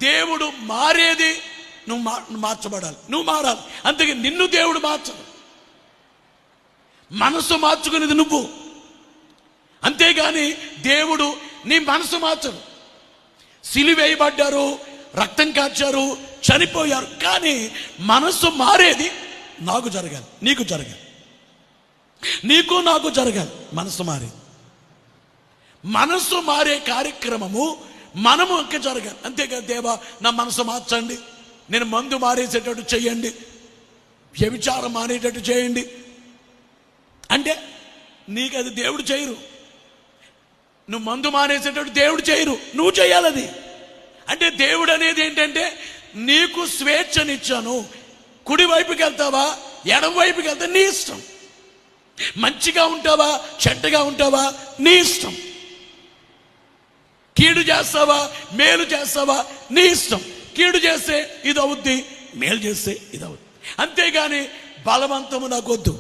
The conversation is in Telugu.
దేవుడు మారేది నువ్వు మార్చబడాలి, నువ్వు మారాలి. అందుకే నిన్ను దేవుడు మార్చడు, మనసు మార్చుకునేది నువ్వు. అంతేగాని దేవుడు నీ మనసు మార్చడు. సిలువేయబడ్డారు, రక్తం కార్చారు, చనిపోయారు, కానీ మనసు మారేది నాకు జరగాలి, నీకు జరగాలి, నీకు నాకు జరగాలి. మనసు మారేది, మనసు మారే కార్యక్రమము మనము ఇంకా జరగాలి. అంతేకాదు దేవా నా మనసు మార్చండి, నేను మందు మారేసేటట్టు చేయండి, వ్యభిచారం మానేటట్టు చేయండి అంటే నీకు అది దేవుడు చేయరు. నువ్వు మందు మానేసేటట్టు దేవుడు చేయరు, నువ్వు చేయాలి అది. అంటే దేవుడు అనేది ఏంటంటే నీకు స్వేచ్ఛనిచ్చాను. కుడి వైపుకి వెళ్తావా, ఎడమ వైపుకి వెళ్తా నీ ఇష్టం. మంచిగా ఉంటావా, చెడ్డగా ఉంటావా నీ ఇష్టం. కీడు చేస్తావా, మేలు చేస్తావా నీ ఇష్టం. కీడు చేస్తే ఇది అవుద్ది, మేలు చేస్తే ఇది అవుద్ది. అంతేగాని బలవంతము నాకొద్దు.